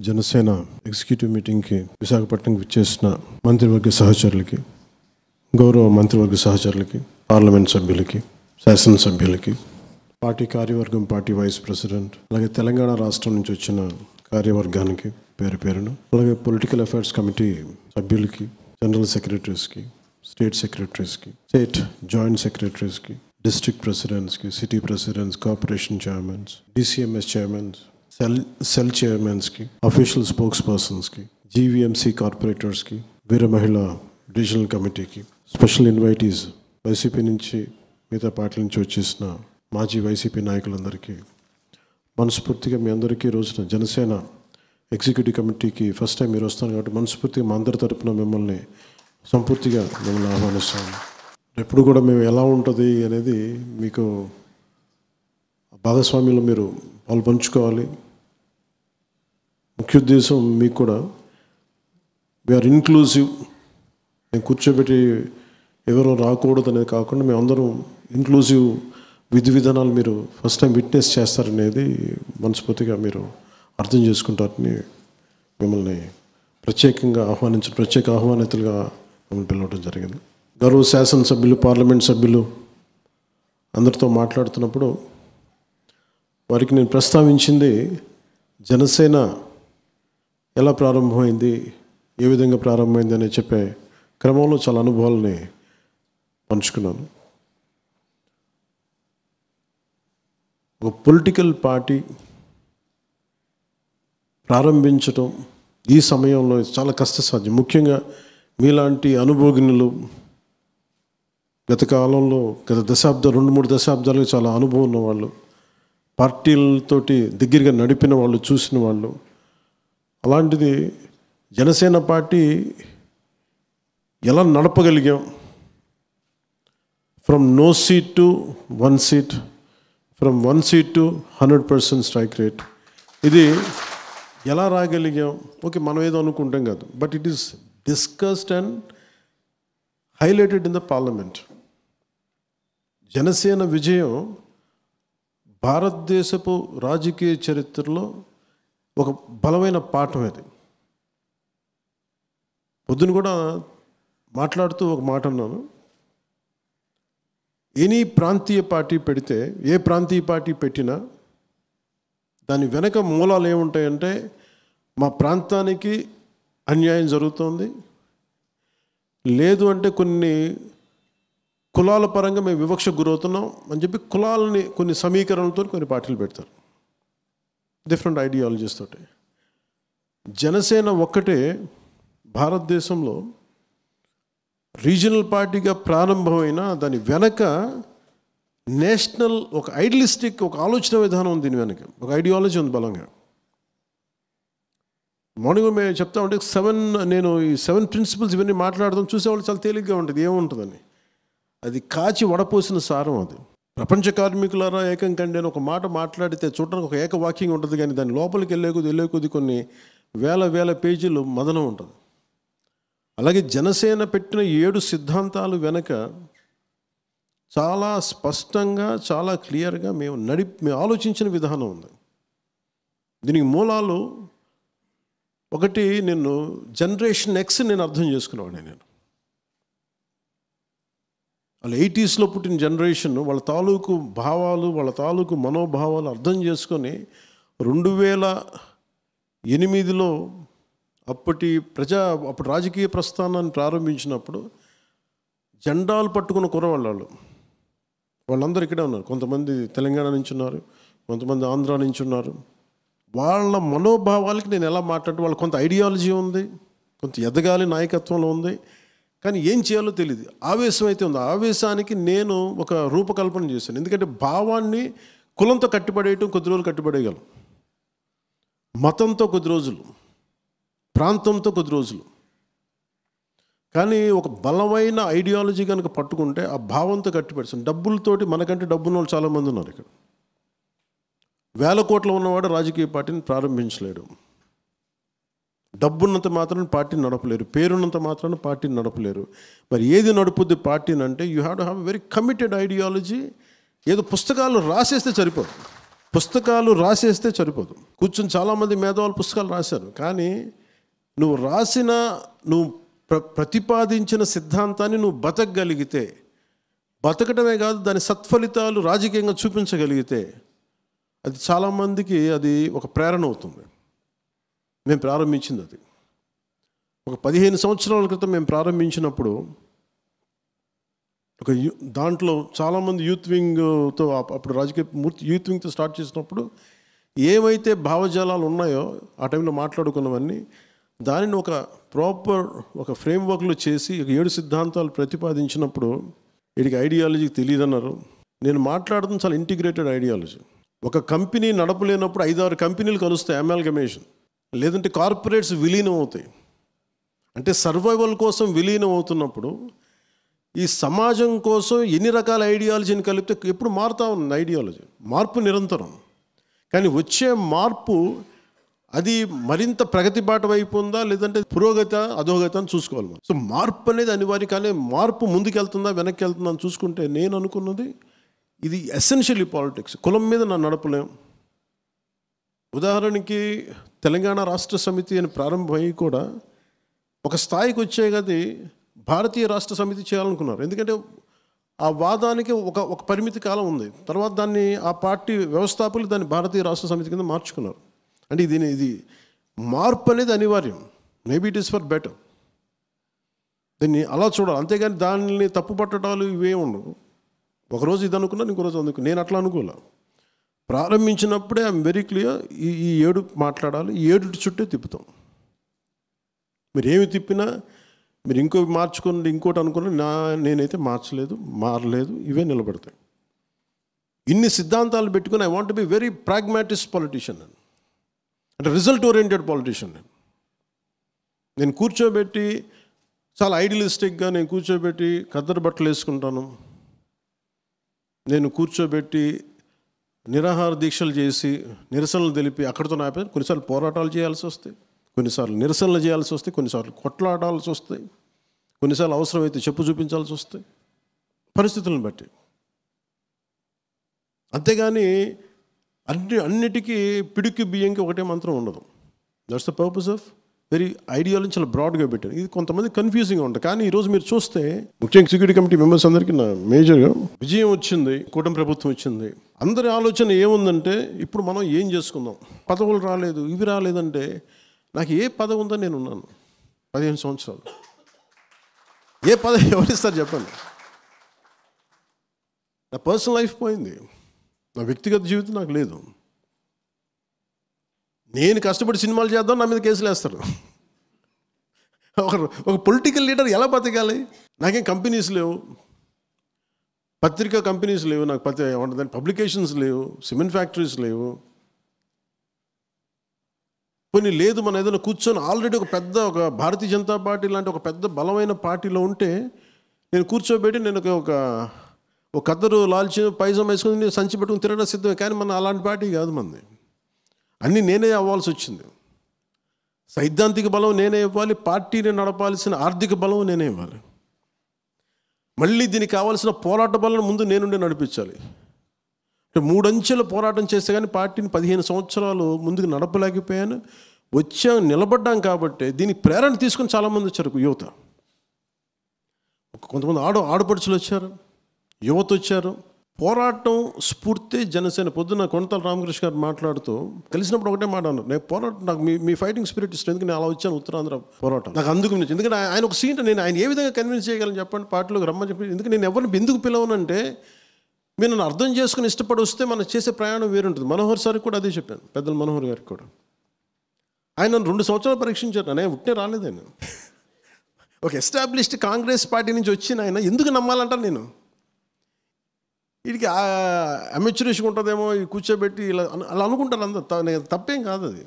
Janasena executive మీటింగ్కి విశాఖపట్నంకి విచ్చేసిన మంత్రివర్గ సహచరులకి, గౌరవ మంత్రివర్గ సహచరులకి, పార్లమెంట్ సభ్యులకి, శాసనసభ్యులకి, పార్టీ కార్యవర్గం, పార్టీ వైస్ ప్రెసిడెంట్, అలాగే తెలంగాణ రాష్ట్రం నుంచి వచ్చిన కార్యవర్గానికి పేరు పేరును, అలాగే పొలిటికల్ అఫైర్స్ కమిటీ సభ్యులకి, జనరల్ సెక్రటరీస్కి, స్టేట్ సెక్రటరీస్కి, స్టేట్ జాయింట్ సెక్రటరీస్కి, డిస్ట్రిక్ట్ ప్రెసిడెంట్స్కి, city presidents, corporation chairmans, DCMS chairmans, cell చైర్మన్స్కి, అఫీషియల్ స్పోక్స్ పర్సన్స్కి, జీవీఎంసీ కార్పొరేటర్స్కి, వీర మహిళా రీజనల్ కమిటీకి, స్పెషల్ ఇన్వైటీస్ వైసీపీ నుంచి, మిగతా పార్టీల నుంచి వచ్చేసిన మాజీ వైసీపీ నాయకులందరికీ మనస్ఫూర్తిగా మీ అందరికీ రోజున జనసేన ఎగ్జిక్యూటివ్ కమిటీకి ఫస్ట్ టైం మీరు వస్తాను కాబట్టి మనస్ఫూర్తిగా మా అందరి తరపున మిమ్మల్ని సంపూర్తిగా ఆహ్వానిస్తాము. ఎప్పుడు కూడా మేము ఎలా ఉంటుంది అనేది మీకు భాగస్వామ్యంలో మీరు పాలు పంచుకోవాలి. ముఖ్య ఉద్దేశం మీకు కూడా వీఆర్ ఇన్క్లూజివ్. మేము కూర్చోబెట్టి ఎవరో రాకూడదు అనేది కాకుండా మేమందరం ఇన్క్లూజివ్ విధి విధానాలు మీరు ఫస్ట్ టైం విట్నెస్ చేస్తారనేది మనస్ఫూర్తిగా మీరు అర్థం చేసుకుంటారని మిమ్మల్ని ప్రత్యేక ఆహ్వానితులుగా మిమ్మల్ని పిలవడం జరిగింది. గౌరవ శాసనసభ్యులు, పార్లమెంట్ సభ్యులు అందరితో మాట్లాడుతున్నప్పుడు వారికి నేను ప్రస్తావించింది జనసేన ఎలా ప్రారంభమైంది, ఏ విధంగా ప్రారంభమైంది అని చెప్పే క్రమంలో చాలా అనుభవాలని పంచుకున్నాను. ఒక పొలిటికల్ పార్టీ ప్రారంభించడం ఈ సమయంలో చాలా కష్టసాధ్యం. ముఖ్యంగా మీలాంటి అనుభవజ్ఞులు, గత కాలంలో గత 2-3 దశాబ్దాలకు చాలా అనుభవం ఉన్నవాళ్ళు, పార్టీలతోటి దగ్గరగా నడిపిన వాళ్ళు, చూసిన వాళ్ళు. అలాంటిది జనసేన పార్టీ ఎలా నడపగలిగాం, from no seat to 1 seat, from 1 seat to 100% strike rate, ఇది ఎలా రాగలిగాం? ఓకే, మనం ఏదో అనుకుంటాం కాదు, but it is discussed and highlighted in the parliament. Janasena విజయం భారతదేశపు రాజకీయ చరిత్రలో ఒక బలమైన పాఠం అది. పొద్దున కూడా మాట్లాడుతూ ఒక మాట అన్నాను, ఎనీ ప్రాంతీయ పార్టీ పెడితే, ఏ ప్రాంతీయ పార్టీ పెట్టినా దాని వెనక మూలాలు ఏముంటాయంటే, మా ప్రాంతానికి అన్యాయం జరుగుతోంది, లేదు అంటే కొన్ని కులాల పరంగా మేము వివక్షకు గురవుతున్నాం అని చెప్పి కులాలని కొన్ని సమీకరణలతో కొన్ని పార్టీలు పెడతారు, డిఫరెంట్ ఐడియాలజీస్ తోటి. జనసేన ఒక్కటే భారతదేశంలో రీజనల్ పార్టీగా ప్రారంభమైన దాని వెనక నేషనల్ ఒక ఐడియలిస్టిక్ ఒక ఆలోచన విధానం ఉంది, దీని వెనక ఒక ఐడియాలజీ ఉంది బలంగా. మార్నింగ్ మేము చెప్తా ఉంటే నేను ఈ 7 ప్రిన్సిపల్స్ ఇవన్నీ మాట్లాడదాం, చూసేవాళ్ళు చాలా తేలిగ్గా ఉంటుంది, ఏముంటుందని. అది కాచి వడపోసిన సారం. అది ప్రపంచ కార్మికులారా ఏకం కండి అని ఒక మాట మాట్లాడితే చూడడానికి ఒక ఏకవాక్యంగా ఉంటుంది, కానీ దాని లోపలికి వెళ్ళే కొద్ది కొన్ని వేల పేజీలు మదనం ఉంటుంది. అలాగే జనసేన పెట్టిన 7 సిద్ధాంతాలు వెనక చాలా స్పష్టంగా, చాలా క్లియర్గా మేము ఆలోచించిన విధానం ఉంది. దీనికి మూలాలు ఒకటి, నేను జనరేషన్ ఎక్స్ నేను అర్థం చేసుకునేవాడిని. నేను వాళ్ళ 80sలో పుట్టిన జనరేషన్, వాళ్ళ తాలూకు భావాలు, వాళ్ళ తాలూకు మనోభావాలు అర్థం చేసుకొని 2008లో అప్పటి రాజకీయ ప్రస్థానాన్ని ప్రారంభించినప్పుడు జెండాలు పట్టుకున్న వాళ్ళందరూ ఇక్కడే ఉన్నారు. కొంతమంది తెలంగాణ నుంచి ఉన్నారు, కొంతమంది ఆంధ్ర నుంచి ఉన్నారు. వాళ్ళ మనోభావాలకి నేను ఎలా మాట్లాడితే, వాళ్ళకి కొంత ఐడియాలజీ ఉంది, కొంత ఎదగాలి నాయకత్వంలో ఉంది, కానీ ఏం చేయాలో తెలియదు. ఆవేశం అయితే ఉంది. ఆవేశానికి నేను ఒక రూపకల్పన చేశాను. ఎందుకంటే భావాన్ని కులంతో కట్టిపడేయటం కొద్ది రోజులు కట్టిపడేయగలం, మతంతో కొద్ది రోజులు, ప్రాంతంతో కొద్ది రోజులు, కానీ ఒక బలమైన ఐడియాలజీ కనుక పట్టుకుంటే ఆ భావంతో కట్టిపడేస్తాం. డబ్బులతోటి, మనకంటే డబ్బున్న వాళ్ళు చాలామంది ఉన్నారు ఇక్కడ. 1000 కోట్లు ఉన్నవాడు రాజకీయ పార్టీని ప్రారంభించలేడు. డబ్బున్నంత మాత్రాన పార్టీని నడపలేరు, పేరున్నంత మాత్రాన పార్టీని నడపలేరు. మరి ఏది నడుపుద్ది పార్టీని అంటే, you have to have a very committed ideology. ఏదో పుస్తకాలు రాసేస్తే సరిపోదు. పుస్తకాలు రాసేస్తే సరిపోదు. కూర్చొని చాలామంది మేధావులు పుస్తకాలు రాశారు, కానీ నువ్వు రాసిన, నువ్వు ప్రతిపాదించిన సిద్ధాంతాన్ని నువ్వు బతకగలిగితే, బతకటమే కాదు దాని సత్ఫలితాలు రాజకీయంగా చూపించగలిగితే అది చాలామందికి అది ఒక ప్రేరణ అవుతుంది. మేము ప్రారంభించింది అది ఒక 15 సంవత్సరాల క్రితం మేము ప్రారంభించినప్పుడు ఒక దాంట్లో చాలామంది యూత్ వింగ్తో, అప్పుడు రాజకీయ యూత్ వింగ్తో స్టార్ట్ చేసినప్పుడు ఏవైతే భావజాలాలు ఉన్నాయో ఆ టైంలో మాట్లాడుకున్నవన్నీ దానిని ఒక ప్రాపర్ ఒక ఫ్రేమ్వర్క్లో చేసి 7 సిద్ధాంతాలు ప్రతిపాదించినప్పుడు వీడికి ఐడియాలజీ తెలియదన్నారు. నేను మాట్లాడుతున్న చాలా ఇంటిగ్రేటెడ్ ఐడియాలజీ. ఒక కంపెనీ నడపలేనప్పుడు 5-6 కంపెనీలు కలుస్తాయి, అమాల్గమేషన్. లేదంటే కార్పొరేట్స్ విలీనం అవుతాయి. అంటే సర్వైవల్ కోసం విలీనం అవుతున్నప్పుడు ఈ సమాజం కోసం ఎన్ని రకాల ఐడియాలజీని కలిపితే ఎప్పుడు మారుతూ ఉంది ఐడియాలజీ. మార్పు నిరంతరం, కానీ వచ్చే మార్పు అది మరింత ప్రగతి బాట వైపు ఉందా లేదంటే పురోగత అధోగత అని చూసుకోవాలి. సో మార్పు అనేది అనివార్యం, కానీ మార్పు ముందుకెళ్తుందా వెనక్కి వెళ్తుందా అని చూసుకుంటే నేను అనుకున్నది ఇది ఎసెన్షియల్లీ పాలిటిక్స్. కులం మీద నన్ను నడపలేం. ఉదాహరణకి తెలంగాణ రాష్ట్ర సమితి అని ప్రారంభమయ్యి కూడా ఒక స్థాయికి వచ్చే గది భారతీయ రాష్ట్ర సమితి చేయాలనుకున్నారు. ఎందుకంటే ఆ వాదానికి ఒక పరిమితి కాలం ఉంది. తర్వాత దాన్ని ఆ పార్టీ వ్యవస్థాపకులు దాన్ని భారతీయ రాష్ట్ర సమితి కింద మార్చుకున్నారు. అంటే ఇది మార్పు అనేది అనివార్యం. Maybe it is for better. దీన్ని అలా చూడాలి, అంతేగాని దాన్ని తప్పు పట్టడాలు ఇవే ఉండవు. ఒకరోజు ఇది అనుకున్నాను, ఇంకో రోజు అనుకున్నాను. నేను అట్లా అనుకోలే. ప్రారంభించినప్పుడే ఐఎమ్ వెరీ క్లియర్, ఈ 7 మాట్లాడాలి, ఈ 7 చుట్టే తిప్పుతాం. మీరు ఏమి తిప్పినా మీరు ఇంకోటి మార్చుకోండి, ఇంకోటి అనుకున్నా నేనైతే మార్చలేదు, మారలేదు, ఇవే నిలబడతాయి. ఇన్ని సిద్ధాంతాలు పెట్టుకుని I want be very pragmatist politician, అంటే రిజల్ట్ ఓరియంటెడ్ పొలిటీషియన్. నేను కూర్చోబెట్టి చాలా ఐడియలిస్టిక్గా నేను కూర్చోబెట్టి ఖద్దరు బట్టలు వేసుకుంటాను, నేను కూర్చోబెట్టి నిరాహార దీక్షలు చేసి నిరసనలు తెలిపి అక్కడితో ఆపే. కొన్నిసార్లు పోరాటాలు చేయాల్సి వస్తాయి, కొన్నిసార్లు నిరసనలు చేయాల్సి వస్తాయి, కొన్నిసార్లు కొట్లాడాల్సి వస్తాయి, కొన్నిసార్లు అవసరమైతే చెప్పు చూపించాల్సి వస్తాయి పరిస్థితులను బట్టి. అంతేగాని అన్నిటికీ పిడికి బియ్యంకి ఒకటే మంత్రం ఉండదు. That's the purpose of very ideology చాలా బ్రాడ్గా పెట్టాను. ఇది కొంతమంది కన్ఫ్యూజింగ్గా ఉంటుంది. కానీ ఈరోజు మీరు చూస్తే ముఖ్యంగా సెక్యూరిటీ కమిటీ మెంబర్స్ అందరికీ నా మేజర్గా విజయం వచ్చింది, కూటమి ప్రభుత్వం వచ్చింది. అందరి ఆలోచన ఏముందంటే ఇప్పుడు మనం ఏం చేసుకుందాం, పదవులు రాలేదు, ఇవి రాలేదంటే నాకు ఏ పదవి ఉందని నేను ఉన్నాను 15 సంవత్సరాలు. ఏ పదవి ఎవరిస్తారు చెప్పండి? నా పర్సనల్ లైఫ్ పోయింది, నా వ్యక్తిగత జీవితం నాకు లేదు. నేను కష్టపడి సినిమాలు చేద్దాం, నా మీద కేసులు వేస్తారు. ఒక పొలిటికల్ లీడర్ ఎలా బతకాలి? నాకేం కంపెనీస్ లేవు, పత్రికా కంపెనీస్ లేవు, నాకు పబ్లికేషన్స్ లేవు, సిమెంట్ ఫ్యాక్టరీస్ లేవు. కొన్ని లేదు, మనం ఏదైనా కూర్చొని ఆల్రెడీ ఒక భారతీయ జనతా పార్టీ లాంటి ఒక పెద్ద బలమైన పార్టీలో ఉంటే నేను కూర్చోబెట్టి నేను ఒక కద్దరు లాల్చి పైజం వేసుకుని నేను సంచి పెట్టుకుని తిరగడం సిద్ధమే. కానీ మన అలాంటి పార్టీ కాదు మనది. అన్నీ నేనే అవ్వాల్సి వచ్చింది. సైద్ధాంతిక బలం నేనే ఇవ్వాలి, పార్టీని నడపాల్సిన ఆర్థిక బలం నేనే ఇవ్వాలి, మళ్ళీ దీనికి కావాల్సిన పోరాట బలం ముందు నేనుండే నడిపించాలి. అంటే 3 అంచెల పోరాటం చేస్తే కానీ పార్టీని 15 సంవత్సరాలు ముందుకు నడపలేకపోయాను. నిలబడ్డాం కాబట్టి దీనికి ప్రేరణ తీసుకొని చాలామంది వచ్చారు యువత. కొంతమంది ఆడపడుచులు వచ్చారు, యువత వచ్చారు. పోరాటం స్ఫూర్తి జనసేన. పొద్దున్న కొనతాల రామకృష్ణ గారు మాట్లాడుతూ కలిసినప్పుడు ఒకటే మాట అన్నారు, నేను పోరాటం, నాకు మీ ఫైటింగ్ స్పిరిట్ ఇష్టం, ఎందుకు నేను అలా వచ్చాను ఉత్తరాంధ్ర పోరాటం నాకు అందుకు. ఎందుకంటే ఆయన ఒక సీట్, నేను ఆయన ఏ విధంగా కన్విన్స్ చేయగలను చెప్పండి పార్టీలోకి రమ్మని చెప్పి. ఎందుకంటే నేను ఎవరిని ఎందుకు పిలవనంటే మీరు నన్ను అర్థం చేసుకుని ఇష్టపడి వస్తే మనం చేసే ప్రయాణం వేరుంటుంది. మనోహర్ సార్కి కూడా అదే చెప్పాను, పెద్దలు మనోహర్ గారికి కూడా. ఆయన నన్ను 2 సంవత్సరాలు పరీక్షించారు. నేను ఉట్టే రాలేదు. ఆయన ఒక ఎస్టాబ్లిష్డ్ కాంగ్రెస్ పార్టీ నుంచి వచ్చిన ఆయన ఎందుకు నమ్మాలంటాను నేను? వీడికి అమెచ్యూరిష్గా ఉంటుందేమో, కూర్చోబెట్టి ఇలా అలా అనుకుంటారు అందరు. తప్పేం కాదు అది.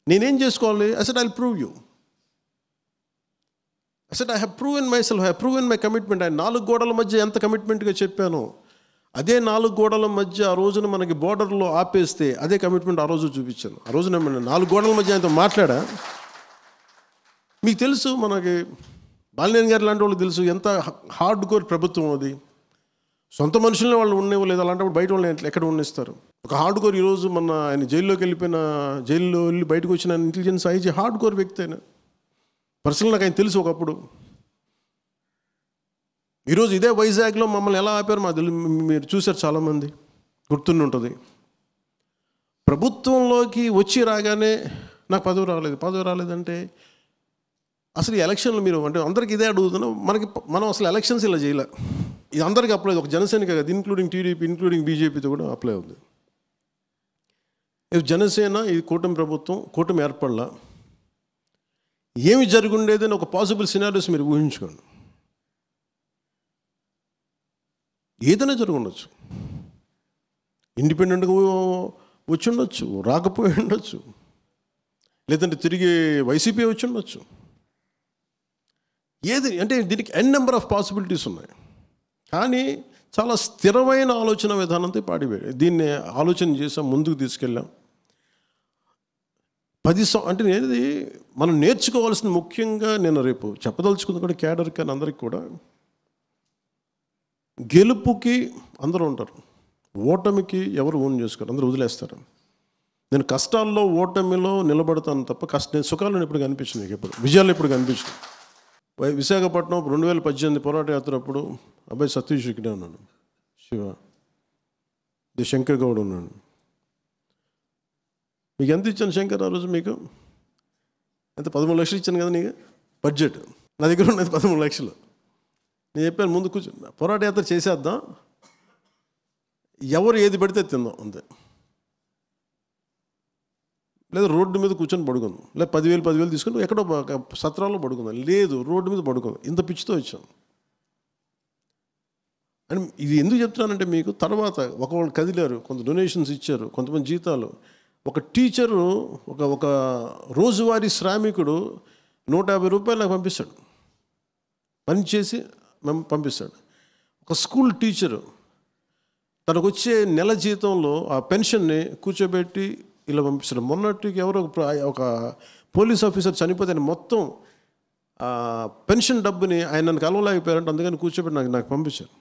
నేనేం చేసుకోవాలి? I said I'll prove you. I said I have proven myself, I have proven my commitment. ఆయన 4 గోడల మధ్య ఎంత కమిట్మెంట్గా చెప్పాను, అదే 4 గోడల మధ్య ఆ రోజున మనకి బోర్డర్లో ఆపేస్తే అదే కమిట్మెంట్ ఆ రోజు చూపించాను. ఆ రోజున 4 గోడల మధ్య ఆయనతో మాట్లాడా. మీకు తెలుసు, మనకి బాలినేని గారు లాంటి వాళ్ళు తెలుసు ఎంత హార్డ్ కోర్ ప్రభుత్వం అది. సొంత మనుషుల్ని వాళ్ళు ఉండేవాళ్ళు, అలాంటప్పుడు బయట వాళ్ళని ఎక్కడ ఉండేస్తారు? ఒక హార్డ్ కోర్, ఈరోజు మన ఆయన జైల్లోకి వెళ్ళిపోయిన, జైల్లో వెళ్ళి బయటకు వచ్చిన ఇంటెలిజెన్స్ ఐజీ హార్డ్ కోర్ వ్యక్తి అయినా పర్సనల్ నాకు ఆయన తెలుసు ఒకప్పుడు. ఈరోజు ఇదే వైజాగ్లో మమ్మల్ని ఎలా ఆపారు మీరు చూశారు, చాలామంది గుర్తుండి ఉంటుంది. ప్రభుత్వంలోకి వచ్చి రాగానే నాకు పదవి రాలేదంటే అసలు ఈ ఎలక్షన్లు మీరు అంటే అందరికీ ఇదే అడుగుతున్నాం. మనం అసలు ఎలక్షన్స్ ఇలా చేయలే. ఇది అందరికీ అప్లై, ఒక జనసేనకి కాదు, ఇంక్లూడింగ్ టీడీపీ, ఇంక్లూడింగ్ బీజేపీతో కూడా అప్లై అవుతుంది. ఇది జనసేన, ఇది కూటమి ప్రభుత్వం, కూటమి ఏర్పడలా, ఏమి జరుగుండేదని ఒక పాసిబుల్ సినారియోస్ మీరు ఊహించుకోండి. ఏదైనా జరుగుండొచ్చు. ఇండిపెండెంట్గా వచ్చి ఉండొచ్చు, రాకపోయి ఉండొచ్చు, లేదంటే తిరిగి వైసీపీ వచ్చి ఉండొచ్చు. ఏది అంటే దీనికి ఎన్ నెంబర్ ఆఫ్ పాసిబిలిటీస్ ఉన్నాయి. కానీ చాలా స్థిరమైన ఆలోచన విధానంతో దీన్ని ఆలోచన చేసాం, ముందుకు తీసుకెళ్ళాం. అంటే నేనేది మనం నేర్చుకోవాల్సింది ముఖ్యంగా నేను రేపు చెప్పదలుచుకుంది కూడా క్యాడర్ కానీ అందరికి కూడా, గెలుపుకి అందరూ ఉంటారు, ఓటమికి ఎవరు ఓన్ చేసుకోరు, అందరూ వదిలేస్తారు. నేను కష్టాల్లో ఓటమిలో నిలబడతాను తప్ప నేను సుఖాలను ఎప్పుడు కనిపించింది, మీకు ఎప్పుడు విజయాలు ఎప్పుడు కనిపించింది. విశాఖపట్నం 2018 పోరాట యాత్ర అప్పుడు అబ్బాయి సతీష్ ఇక్కడే ఉన్నాను, శివ శంకర్ గౌడ్ ఉన్నాను. మీకు ఎంత ఇచ్చాను శంకర్ ఆ రోజు? మీకు ఎంత? 13 లక్షలు ఇచ్చాను కదా నీకు బడ్జెట్. నా దగ్గర ఉన్నది 13 లక్షలు. నేను చెప్పాను ముందు కూర్చొని పోరాట యాత్ర చేసేద్దాం, ఎవరు ఏది పడితే తిందాం అంతే, లేదా రోడ్డు మీద కూర్చొని పడుకుందాం, లేదా 10,000 తీసుకొని ఎక్కడో సత్రాల్లో పడుకుందాం, లేదు రోడ్డు మీద పడుకుందాం. ఇంత పిచ్చితో వచ్చాం. అని ఇది ఎందుకు చెప్తున్నానంటే మీకు, తర్వాత ఒకళ్ళు కదిలారు, కొంత డొనేషన్స్ ఇచ్చారు, కొంతమంది జీతాలు. ఒక టీచరు, ఒక రోజువారీ శ్రామికుడు 150 రూపాయలు నాకు పంపిస్తాడు, పని చేసి పంపిస్తాడు. ఒక స్కూల్ టీచరు తనకు వచ్చే నెల జీతంలో ఆ పెన్షన్ని కూర్చోబెట్టి ఇలా పంపిస్తాడు. మొన్నటికి ఎవరో ఒక పోలీస్ ఆఫీసర్ చనిపోతే ఆయన మొత్తం పెన్షన్ డబ్బుని ఆయన నన్ను కలవలేకపోయారంటే అందుకని కూర్చోబెట్టి నాకు పంపించారు.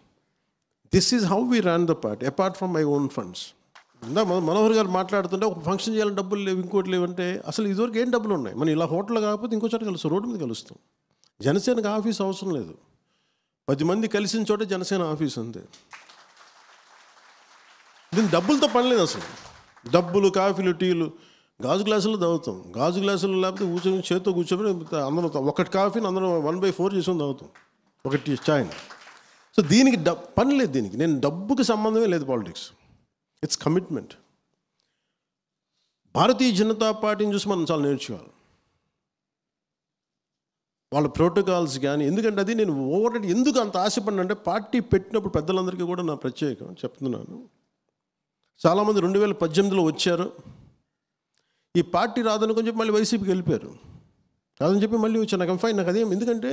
This is how we run the party apart from my own funds. ఇందా మనోహర్ గారు మాట్లాడుతుంటే ఒక ఫంక్షన్ చేయాలని డబ్బులు లేవు, ఇంకోటి లేవంటే అసలు ఇదివరకు ఏం డబ్బులు ఉన్నాయి? మనం ఇలా హోటల్లో కాకపోతే ఇంకో చోట కలుస్తాం, రోడ్డు మీద కలుస్తాం. జనసేనకు ఆఫీస్ అవసరం లేదు, 10 మంది కలిసిన చోట జనసేన ఆఫీస్ అంతే. దీని డబ్బులతో పని లేదు అసలు. డబ్బులు, కాఫీలు, టీలు, గాజు గ్లాసులు తాగుతాం. గాజు గ్లాసులు లేకపోతే కూర్చొని చేతితో కూర్చొని అందరం ఒకటి కాఫీని అందరం 1/4 చేసుకొని తాగుతాం, ఒకటి ఛాయ్. సో దీనికి పని లేదు, దీనికి నేను డబ్బుకి సంబంధమే లేదు. Politics it's commitment. Bharatiya Janata పార్టీని చూసి మనం చాలా నేర్చుకోవాలి, వాళ్ళ ప్రోటోకాల్స్ కానీ. ఎందుకంటే అది నేను ఎందుకు అంత ఆశపడినంటే, పార్టీ పెట్టినప్పుడు పెద్దలందరికీ కూడా నా ప్రత్యేకం చెప్తున్నాను. చాలామంది 2018లో వచ్చారు, ఈ పార్టీ రాదనుకొని చెప్పి మళ్ళీ వైసీపీకి వెళ్ళిపోయారు. రాదని చెప్పి మళ్ళీ వచ్చాను. నాకు ఫైన్, నాకు అదేం, ఎందుకంటే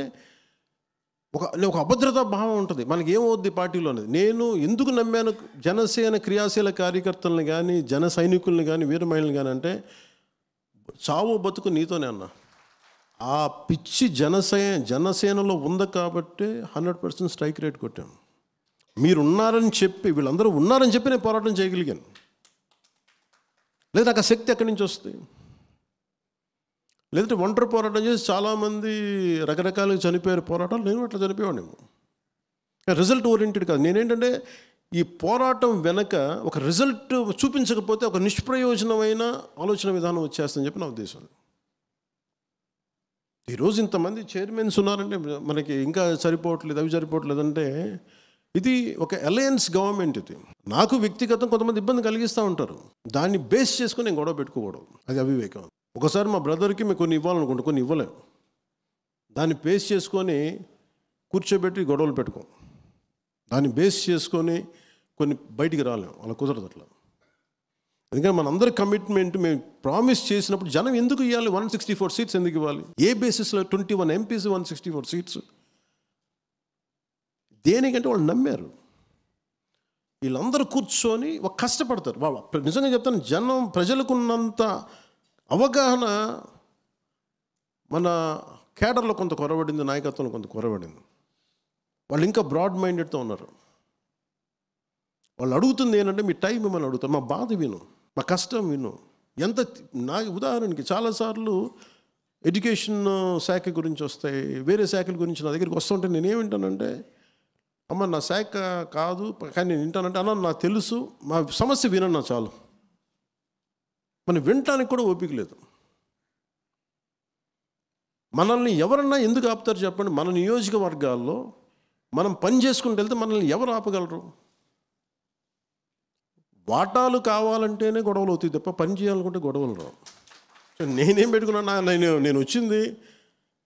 ఒక అభద్రతా భావం ఉంటుంది. మనకి ఏమవుద్ది పార్టీలో అనేది. నేను ఎందుకు నమ్మాను జనసేన క్రియాశీల కార్యకర్తలను కానీ, జన సైనికుల్ని కానీ, వీర మహిళలు కానీ అంటే, చావు బతుకు నీతోనే అన్న. ఆ పిచ్చి జనసేనలో ఉంది కాబట్టి 100% స్ట్రైక్ రేట్ కొట్టాను. మీరు ఉన్నారని చెప్పి, వీళ్ళందరూ ఉన్నారని చెప్పి నేను పోరాటం చేయగలిగాను. లేదా నాకు ఆ శక్తి ఎక్కడి నుంచి వస్తుంది? లేదంటే ఒంటరి పోరాటం చేసి చాలామంది రకరకాలుగా చనిపోయారు పోరాటాలు, నేను అట్లా చనిపోయానేమో. రిజల్ట్ ఓరియంటెడ్ కాదు. నేనేంటంటే ఈ పోరాటం వెనక ఒక రిజల్ట్ చూపించకపోతే ఒక నిష్ప్రయోజనమైన ఆలోచన విధానం వచ్చేస్తుందని చెప్పి నా ఉద్దేశం. ఈరోజు ఇంతమంది చైర్మన్స్ ఉన్నారంటే మనకి ఇంకా సరిపోవట్లేదు, అవి సరిపోవట్లేదు అంటే ఇది ఒక అలయన్స్ గవర్నమెంట్. ఇది నాకు వ్యక్తిగతం కొంతమంది ఇబ్బంది కలిగిస్తూ ఉంటారు, దాన్ని బేస్ చేసుకొని నేను గొడవ పెట్టుకోకూడదు, అది అవివేకం. ఒకసారి మా బ్రదర్కి మేము కొన్ని ఇవ్వాలనుకుంటే కొన్ని ఇవ్వలేము, దాన్ని బేస్ చేసుకొని కూర్చోబెట్టి గొడవలు పెట్టుకోం, దాన్ని బేస్ చేసుకొని కొన్ని బయటికి రాలేము, అలా కుదరదు అట్లా. ఎందుకంటే మనందరి కమిట్మెంట్ మేము ప్రామిస్ చేసినప్పుడు జనం ఎందుకు ఇవ్వాలి? 164 సీట్స్ ఎందుకు ఇవ్వాలి? ఏ బేసిస్లో 21 ఎంపీస్ 164 సీట్స్? దేనికంటే వాళ్ళు నమ్మారు. వీళ్ళందరూ కూర్చొని ఒక కష్టపడతారు. వాళ్ళు నిజంగా చెప్తాను, ప్రజలకున్నంత అవగాహన మన కేడర్లో కొంత కొరబడింది, నాయకత్వంలో కొంత కొరబడింది. వాళ్ళు ఇంకా బ్రాడ్ మైండెడ్తో ఉన్నారు. వాళ్ళు అడుగుతుంది ఏంటంటే మీ టైం ఏమని అడుగుతారు, మా బాధ విను, మా కష్టం విను. ఎంత నా ఉదాహరణకి చాలాసార్లు ఎడ్యుకేషన్ శాఖ గురించి వస్తాయి, వేరే శాఖల గురించి నా దగ్గరికి వస్తుంటే నేనేమింటానంటే, అమ్మ నా శాఖ కాదు కానీ నేను వింటానంటే, అన్న నాకు తెలుసు, మా సమస్య వినన్నా చాలు. మనం వినటానికి కూడా ఓపిక లేదు. మనల్ని ఎవరన్నా ఎందుకు ఆపుతారు చెప్పండి? మన నియోజకవర్గాల్లో మనం పని చేసుకుంటూ వెళ్తే మనల్ని ఎవరు ఆపగలరు? వాటాలు కావాలంటేనే గొడవలు అవుతాయి తప్ప పని చేయాలనుకుంటే గొడవలు రావు. సో నేనేం పెట్టుకున్నా, నేను వచ్చింది,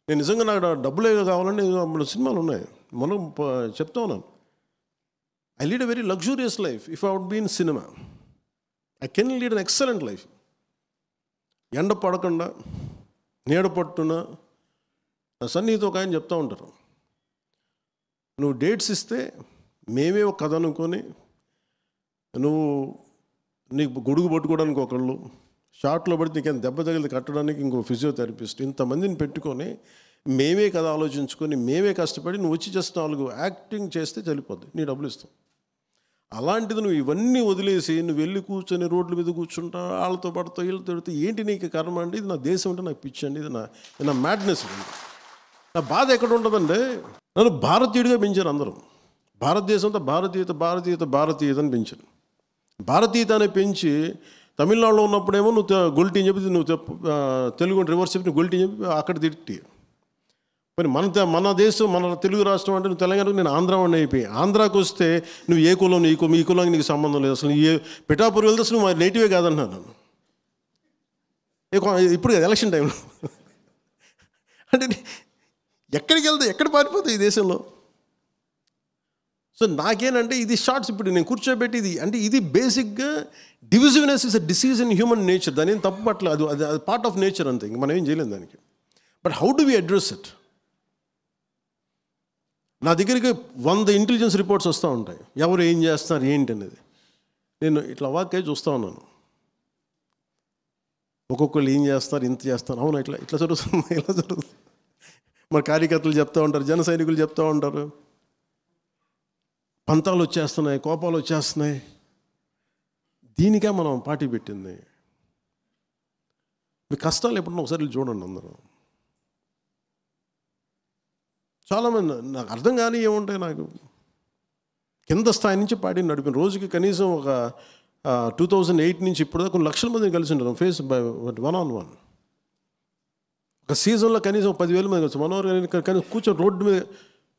నేను నిజంగా నాకు డబ్బులే కావాలంటే మన సినిమాలు ఉన్నాయి, మనం చెప్తా ఉన్నాను. I lead a very luxurious life. If I would be in cinema, I can lead an excellent life. ఎండ పడకుండా నీడ పట్టున నా సన్నిహితో ఒక ఆయన చెప్తూ ఉంటారు, నువ్వు డేట్స్ ఇస్తే మేమే ఒక కథ అనుకొని, నువ్వు నీకు గొడుగు పట్టుకోవడానికి ఒకళ్ళు, షార్ట్లో పడితే నీకేం దెబ్బ తగిలి కట్టడానికి ఇంకో ఫిజియోథెరపిస్ట్, ఇంతమందిని పెట్టుకొని మేమే కథ ఆలోచించుకొని మేమే కష్టపడి నువ్వు వచ్చి జస్ట్ 4 యాక్టింగ్ చేస్తే చనిపోద్ది, నీ డబ్బులు ఇస్తాం. అలాంటిది నువ్వు ఇవన్నీ వదిలేసి నువ్వు వెళ్ళి కూర్చొని రోడ్ల మీద కూర్చుంటా, వాళ్ళతో పడతావు వీళ్ళతో పెడితే ఏంటి నీకు కర్మ అండి? ఇది నా దేశం అంటే నాకు పిచ్చి అండి, ఇది నా మ్యాడ్నెస్ అండి. నా బాధ ఎక్కడ ఉంటుందంటే, నన్ను భారతీయుడిగా పెంచారు అందరూ. భారతదేశంతో భారతీయత అని పెంచారు. భారతీయత అని పెంచి తమిళనాడులో ఉన్నప్పుడేమో నువ్వు గొల్టీ అని చెప్పి, నువ్వు తెలుగు రివర్స్ చెప్పి నువ్వు గొల్టీ అని చెప్పి అక్కడ తిట్టి, మరి మన దేశం, మన తెలుగు రాష్ట్రం అంటే నువ్వు తెలంగాణకు, నేను ఆంధ్ర వాడిని అయిపోయి, ఆంధ్రాకి వస్తే నువ్వు ఏ కులం, ఈ కులానికి నీకు సంబంధం లేదు, అసలు పిఠాపూర్ వెళ్తే అసలు నువ్వు నేటివే కాదన్నాను నన్ను. ఇప్పుడు ఎలక్షన్ టైంలో అంటే ఎక్కడికి వెళ్తే ఎక్కడ పారిపోతావు ఈ దేశంలో? సో నాకేనంటే ఇది షార్ట్స్ ఇప్పుడు నేను కూర్చోబెట్టి ఇది అంటే ఇది బేసిక్గా divisiveness is a disease in human nature. దాని ఏం తప్పు పట్ల, అది పార్ట్ ఆఫ్ నేచర్ అంతే, ఇంక మనం ఏం చేయలేం దానికి. But how do we address it? నా దగ్గరికి 100 ఇంటెలిజెన్స్ రిపోర్ట్స్ వస్తూ ఉంటాయి, ఎవరు ఏం చేస్తున్నారు ఏంటి అనేది. నేను ఇట్లా వాక్య చూస్తూ ఉన్నాను, ఒక్కొక్కళ్ళు ఏం చేస్తారు, ఇంత చేస్తారు, అవును ఇట్లా జరుగుతుంది, ఇలా జరుగుతుంది. మరి కార్యకర్తలు చెప్తూ ఉంటారు, జన సైనికులు చెప్తూ ఉంటారు, పంతాలు వచ్చేస్తున్నాయి, కోపాలు వచ్చేస్తున్నాయి. దీనికే మనం పార్టీ పెట్టింది. మీ కష్టాలు ఎప్పుడన్నా ఒకసారి చూడండి అందరూ. చాలామంది నాకు అర్థం కానీ ఏముంటాయి, నాకు కింద స్థాయి నుంచి పార్టీని నడిపిన రోజుకి కనీసం ఒక 2008 నుంచి ఇప్పుడు కొన్ని లక్షల మందిని కలిసి ఉంటారు, ఫేస్ బై 1-on-1. ఒక సీజన్లో కనీసం 10,000 మంది కలిసి మనోహర్ కానీ కూర్చొని రోడ్డు మీద.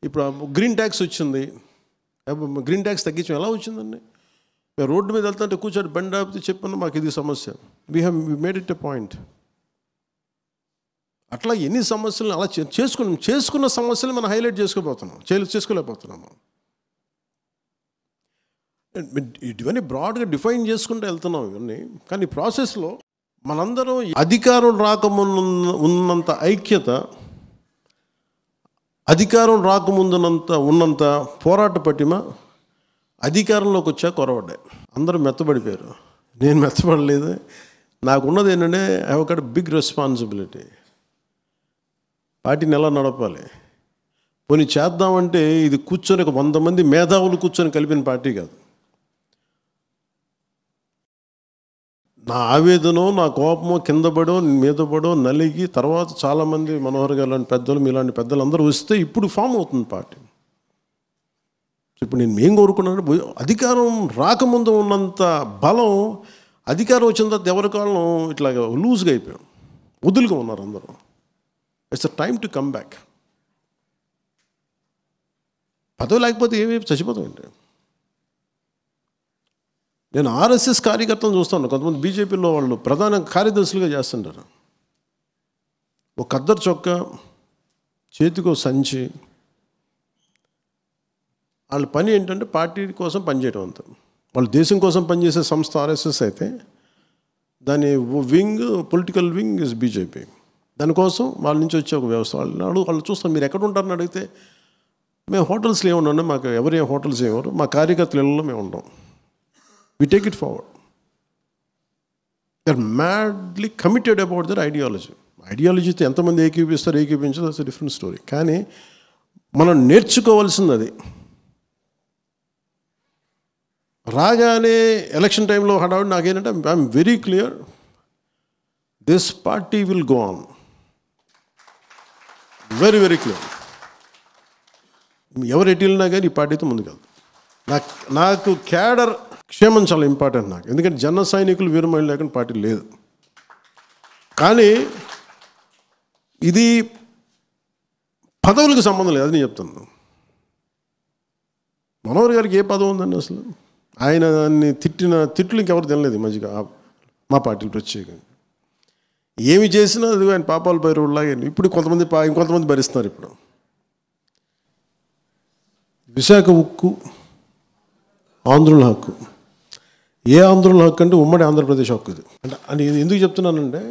ఇప్పుడు గ్రీన్ ట్యాక్స్ వచ్చింది, గ్రీన్ ట్యాక్స్ తగ్గించాం. ఎలా వచ్చిందండి? మేము రోడ్డు మీద వెళ్తుంటే కూర్చొని బండి ఆపితే చెప్పాను మాకు ఇది సమస్య, we made it a point. అట్లా ఎన్ని సమస్యలను అలా చేసుకున్న సమస్యలు మనం హైలైట్ చేసుకోలేకపోతున్నాము. ఇవన్నీ బ్రాడ్గా డిఫైన్ చేసుకుంటూ వెళ్తున్నాం ఇవన్నీ. కానీ ఈ ప్రాసెస్లో మనందరం అధికారం రాకముందు ఉన్నంత ఐక్యత, అధికారం రాకముందునంత ఉన్నంత పోరాట పటిమ అధికారంలోకి వచ్చా కొరవడ్డాయి. అందరూ మెత్తబడిపోయారు. నేను మెత్తబడలేదు. నాకున్నది ఏంటంటే I have got big responsibility. పార్టీని ఎలా నడపాలి, పోనీ చేద్దామంటే ఇది కూర్చొని ఒక 100 మంది మేధావులు కూర్చొని కలిపిన పార్టీ కాదు. నా ఆవేదనో నా కోపమో కింద పడో మీద పడో నలిగి తర్వాత చాలామంది మనోహర్ గారు లాంటి పెద్దలు, మీలాంటి పెద్దలు అందరూ వస్తే ఇప్పుడు ఫామ్ అవుతుంది పార్టీ. ఇప్పుడు నేను ఏం కోరుకున్నాను, అధికారం రాకముందు ఉన్నంత బలం అధికారం వచ్చిన తర్వాత ఎవరి కాలం ఇట్లాగా లూజ్గా అయిపోయాం, వదులుగా ఉన్నారు అందరూ. It's a time to come back. పదవి లేకపోతే ఏమి చచ్చిపోతామంటే. నేను ఆర్ఎస్ఎస్ కార్యకర్తలను చూస్తాను, కొంతమంది బీజేపీలో వాళ్ళు ప్రధాన కార్యదర్శులుగా చేస్తుంటారు. ఒక ఖద్దరు చొక్కా, చేతికో సంచి. వాళ్ళ పని ఏంటంటే పార్టీ కోసం పనిచేయడం అంతా. వాళ్ళు దేశం కోసం పనిచేసే సంస్థ ఆర్ఎస్ఎస్ అయితే దాని wing, political wing is BJP. దానికోసం వాళ్ళ నుంచి వచ్చే ఒక వ్యవస్థ. వాళ్ళు చూస్తాం, మీరు ఎక్కడ ఉంటారని అడిగితే మేము హోటల్స్లో ఏముండండి, మాకు ఎవరేం హోటల్స్ ఏమరు, మా కార్యకర్తల ఇళ్ళలో మేము ఉంటాం. We take it forward. They are madly committed about their ideology. ఐడియాలజీతో ఎంతమంది ఏకీపించదు, దట్స్ ఎ డిఫరెంట్ స్టోరీ. కానీ మనం నేర్చుకోవాల్సింది అది. రాగానే ఎలక్షన్ టైంలో హడావుడి నాకేంటంటే I'm very clear, this party will go on, very very clear. ఎవరు ఎటు వెళ్ళినా కానీ ఈ పార్టీతో ముందుకు నాకు క్యాడర్ క్షేమం చాలా ఇంపార్టెంట్ నాకు. ఎందుకంటే జన సైనికులు వీరమహిళ లేకుండా పార్టీ లేదు. కానీ ఇది పదవులకు సంబంధం లేదు, అది నేను చెప్తాను. మనోహర్ గారికి ఏ పదవి ఉందండి అసలు? ఆయన దాన్ని తిట్లు ఇంకెవరు తినలేదు ఈ మధ్యగా మా పార్టీలు ప్రత్యేకంగా. ఏమి చేసినా అది ఆయన పాపాలు పైరులాగే. ఇప్పుడు ఇంకొంతమంది భరిస్తున్నారు. ఇప్పుడు విశాఖ ఉక్కు ఆంధ్రుల హక్కు. ఏ ఆంధ్రుల హక్కు అంటే ఉమ్మడి ఆంధ్రప్రదేశ్ హక్కు ఇది. అంటే ఎందుకు చెప్తున్నానంటే,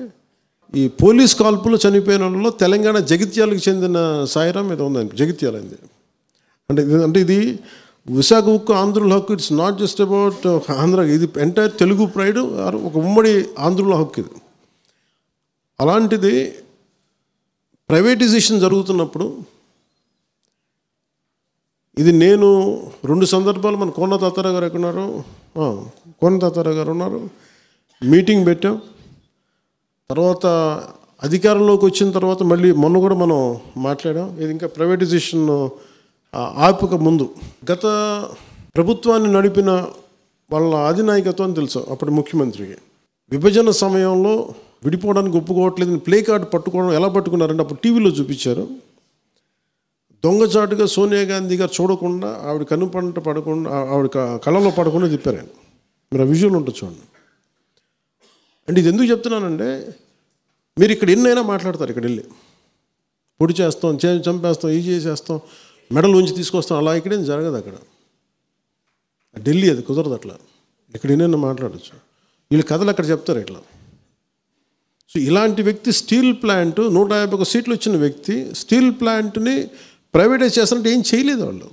ఈ పోలీస్ కాల్పులు చనిపోయిన వాళ్ళలో తెలంగాణ జగిత్యాలకు చెందిన సాయిరాం ఏదో ఉందండి, జగిత్యాల అయింది. అంటే ఇది విశాఖ ఉక్కు ఆంధ్రుల హక్కు. It's not just about Andhra, ఇది ఎంటైర్ తెలుగు ప్రైడ్, ఒక ఉమ్మడి ఆంధ్రుల హక్కు ఇది. అలాంటిది ప్రైవేటైజేషన్ జరుగుతున్నప్పుడు ఇది నేను 2 సందర్భాలు, మన కోన తాతారావు గారు ఎక్కడున్నారు, కోన తాతారావు గారు ఉన్నారు, మీటింగ్ పెట్టాం. తర్వాత అధికారంలోకి వచ్చిన తర్వాత మళ్ళీ మొన్న కూడా మనం మాట్లాడాం. ఇది ఇంకా ప్రైవేటైజేషన్ ఆపక ముందు గత ప్రభుత్వాన్ని నడిపిన వాళ్ళ అధినాయకత్వం తెలుసు అప్పుడు ముఖ్యమంత్రికి. విభజన సమయంలో విడిపోవడానికి ఒప్పుకోవట్లేదని ప్లే కార్డు పట్టుకోవడం ఎలా పట్టుకున్నారంటే అప్పుడు టీవీలో చూపించారు. దొంగచాటుగా సోనియా గాంధీ గారు చూడకుండా, ఆవిడ కనుపంట పడకుండా, ఆవిడ కళ్ళలో పడకుండా తిప్పారు. మీరు ఆ విజువల్ ఉంటుంది చూడండి. అంటే ఇది ఎందుకు చెప్తున్నానంటే, మీరు ఇక్కడ ఎన్నైనా మాట్లాడతారు, ఇక్కడ వెళ్ళి పొడి చేస్తాం, చంపేస్తాం, ఇది చేసేస్తాం, మెడల్ ఉంచి తీసుకొస్తాం, అలా ఇక్కడేం జరగదు. అక్కడ ఢిల్లీ అది కుదరదు. అట్లా ఇక్కడ ఎన్నైనా మాట్లాడచ్చు. వీళ్ళు కథలు అక్కడ చెప్తారు ఇట్లా. సో ఇలాంటి వ్యక్తి స్టీల్ ప్లాంట్ 151 సీట్లు ఇచ్చిన వ్యక్తి స్టీల్ ప్లాంట్ని ప్రైవేటైజ్ చేస్తారంటే ఏం చేయలేదు. వాళ్ళు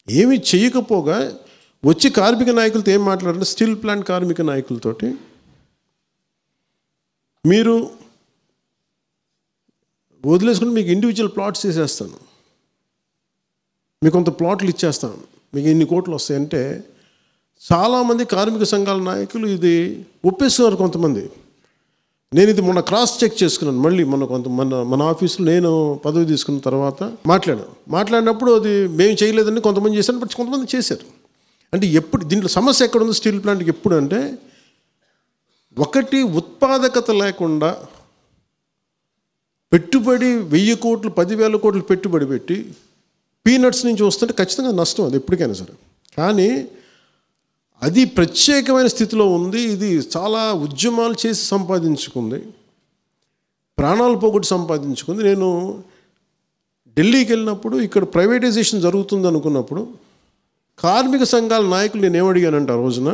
ఏమీ చేయకపోగా వచ్చి కార్మిక నాయకులతో ఏం మాట్లాడారంటే, స్టీల్ ప్లాంట్ కార్మిక నాయకులతోటి మీరు వదిలేసుకుని మీకు ఇండివిజువల్ ప్లాట్స్ చేసేస్తాను, మీకు కొంత ప్లాట్లు ఇచ్చేస్తాను, మీకు ఇన్ని కోట్లు వస్తాయంటే చాలామంది కార్మిక సంఘాల నాయకులు ఇది ఒప్పేస్తున్నారు. కొంతమంది, నేను ఇది మొన్న క్రాస్ చెక్ చేసుకున్నాను. మళ్ళీ మన ఆఫీసులో నేను పదవి తీసుకున్న తర్వాత మాట్లాడినప్పుడు అది మేము చేయలేదని కొంతమంది చేశారు, బట్ కొంతమంది చేశారు. అంటే ఎప్పుడు దీంట్లో సమస్య ఎక్కడ ఉంది స్టీల్ ప్లాంట్కి? ఎప్పుడు అంటే, ఒకటి ఉత్పాదకత లేకుండా పెట్టుబడి 1000 కోట్లు 10,000 కోట్లు పెట్టుబడి పెట్టి పీనట్స్ నుంచి వస్తుంటే ఖచ్చితంగా నష్టం, అది ఎప్పటికైనా సరే. కానీ అది ప్రత్యేకమైన స్థితిలో ఉంది. ఇది చాలా ఉద్యమాలు చేసి సంపాదించుకుంది, ప్రాణాలు పోగొట్టి సంపాదించుకుంది. నేను ఢిల్లీకి వెళ్ళినప్పుడు ఇక్కడ ప్రైవేటైజేషన్ జరుగుతుంది అనుకున్నప్పుడు కార్మిక సంఘాల నాయకులు నేను ఏమడిగానంటే, ఆ రోజున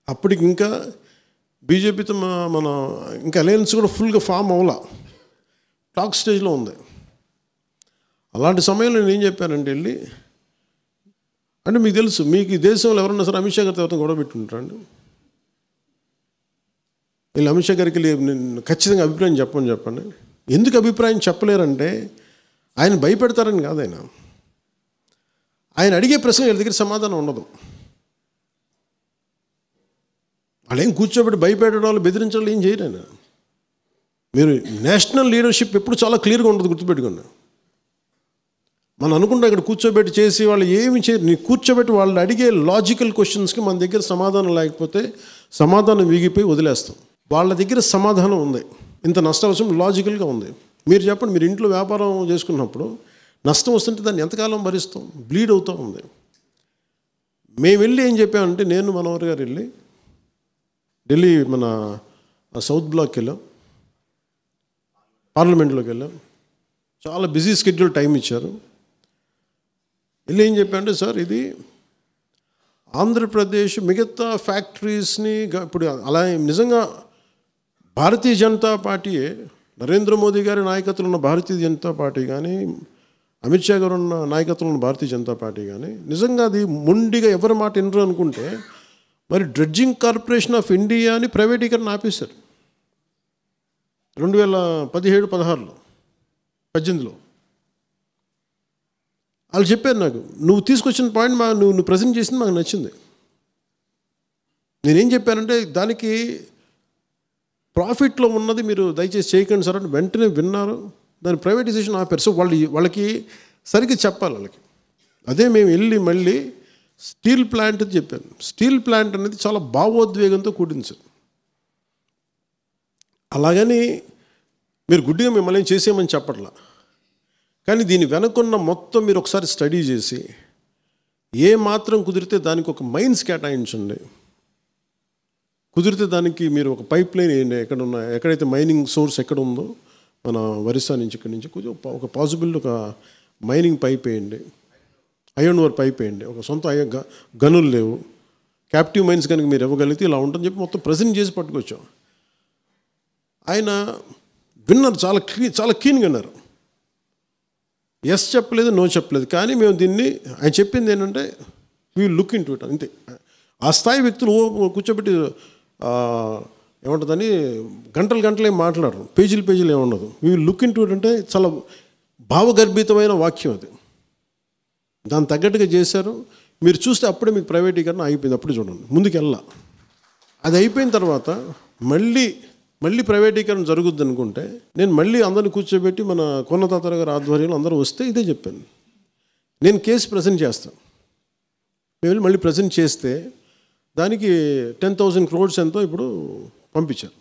అప్పటికి ఇంకా బీజేపీతో మన ఇంకా అలయన్స్ కూడా ఫుల్గా ఫామ్ అవ్వాల, టాక్ స్టేజ్లో ఉంది. అలాంటి సమయంలో నేను ఏం చెప్పానంటే, వెళ్ళి అంటే మీకు తెలుసు, మీకు ఈ దేశంలో ఎవరన్నా సరే అమిత్ షా గారితో ఎవరితో గొడవ పెట్టుకుంటారండి. వీళ్ళు అమిత్ షా గారికి నేను ఖచ్చితంగా అభిప్రాయం చెప్పండి. ఎందుకు అభిప్రాయం చెప్పలేరంటే, ఆయన భయపెడతారని కాదు. ఆయన అడిగే ప్రశ్న వీళ్ళ దగ్గర సమాధానం ఉండదు. వాళ్ళు ఏం కూర్చోబెట్టి భయపెట్టడం వాళ్ళు బెదిరించడం ఏం చేయరు. ఆయన మీరు నేషనల్ లీడర్షిప్ ఎప్పుడు చాలా క్లియర్గా ఉంటుంది, గుర్తుపెట్టుకోండి. మనం అనుకుంటాం ఇక్కడ కూర్చోబెట్టి చేసి వాళ్ళు ఏమి చేయరు. నీ కూర్చోబెట్టి వాళ్ళు అడిగే లాజికల్ క్వశ్చన్స్కి మన దగ్గర సమాధానం లేకపోతే సమాధానం వీగిపోయి వదిలేస్తాం. వాళ్ళ దగ్గర సమాధానం ఉంది, ఇంత నష్టం లాజికల్గా ఉంది. మీరు చెప్పండి, మీరు ఇంట్లో వ్యాపారం చేసుకున్నప్పుడు నష్టం వస్తుంటే దాన్ని ఎంతకాలం భరిస్తాం? బ్లీడ్ అవుతూ ఉంది. మేము వెళ్ళి ఏం చెప్పామంటే, నేను మనోహర్ గారు వెళ్ళి ఢిల్లీ మన సౌత్ బ్లాక్కి వెళ్ళాం, పార్లమెంట్లోకి వెళ్ళాం. చాలా బిజీ షెడ్యూల్ టైం ఇచ్చారు. వెళ్ళి ఏం చెప్పారంటే, సార్ ఇది ఆంధ్రప్రదేశ్ మిగతా ఫ్యాక్టరీస్ని ఇప్పుడు అలా నిజంగా భారతీయ జనతా పార్టీయే, నరేంద్ర మోదీ గారి నాయకత్వంలో ఉన్న భారతీయ జనతా పార్టీ కానీ, అమిత్ షా గారు ఉన్న నాయకత్వంలో ఉన్న భారతీయ జనతా పార్టీ కానీ నిజంగా అది మొండిగా ఎవరి మాట వినరు అనుకుంటే, మరి డ్రెడ్జింగ్ కార్పొరేషన్ ఆఫ్ ఇండియాని ప్రైవేటీకరణ ఆపేశారు 2017-18లో వాళ్ళు చెప్పారు నాకు, నువ్వు తీసుకొచ్చిన పాయింట్ నువ్వు ప్రజెంట్ చేసింది మాకు నచ్చింది. నేనేం చెప్పానంటే, దానికి ప్రాఫిట్లో ఉన్నది మీరు దయచేసి చేయకండి సార్ అంటే వెంటనే విన్నారు, దాని ప్రైవేటైజేషన్ ఆపారు. సో వాళ్ళకి సరిగ్గా చెప్పాలి వాళ్ళకి. అదే మేము వెళ్ళి మళ్ళీ స్టీల్ ప్లాంట్ అని చెప్పాను. స్టీల్ ప్లాంట్ అనేది చాలా భావోద్వేగంతో కూడింది సార్. అలాగని మీరు గుడ్డిగా మిమ్మల్ని చేసేయమని చెప్పట్లా, కానీ దీని వెనకున్న మొత్తం మీరు ఒకసారి స్టడీ చేసి ఏ మాత్రం కుదిరితే దానికి ఒక మైన్స్ కేటాయించండి. కుదిరితే దానికి మీరు ఒక పైప్ లైన్ వేయండి. ఎక్కడైతే మైనింగ్ సోర్స్ ఎక్కడ ఉందో మన ఒరిస్సా నుంచి ఇక్కడి నుంచి ఒక పాసిబుల్ ఒక మైనింగ్ పైప్ వేయండి, ఐరన్ ఓర్ పైప్ వేయండి. ఒక సొంత గనులు లేవు, క్యాప్టివ్ మైన్స్ కనుక మీరు ఇవ్వగలిగితే ఇలా ఉంటుందని చెప్పి మొత్తం ప్రజెంట్ చేసి పట్టుకొచ్చాం. ఆయన విన్నారు, చాలా కీన్గా విన్నారు. ఎస్ చెప్పలేదు, నో చెప్పలేదు. కానీ మేము దీన్ని ఆయన చెప్పింది ఏంటంటే we look in to it అంతే. ఆ స్థాయి వ్యక్తులు కూర్చోబెట్టి ఏముంటుందని గంటలు మాట్లాడరు, పేజీలు ఏముండదు. We look in to it అంటే చాలా భావగర్భితమైన వాక్యం అది. దాన్ని తగ్గట్టుగా చేశారు. మీరు చూస్తే అప్పుడే మీకు ప్రైవేటీకరణ అయిపోయింది. అప్పుడు చూడండి, ముందుకు వెళ్ళా. అది అయిపోయిన తర్వాత మళ్ళీ ప్రైవేటీకరణ జరుగుద్ది అనుకుంటే నేను మళ్ళీ అందరిని కూర్చోబెట్టి మన కొన్నతాతర గారి ఆధ్వర్యంలో అందరూ వస్తే ఇదే చెప్పాను, నేను కేసు ప్రజెంట్ చేస్తాను. మేము మళ్ళీ ప్రజెంట్ చేస్తే దానికి 10,000 crores ఎంతో ఇప్పుడు పంపించారు,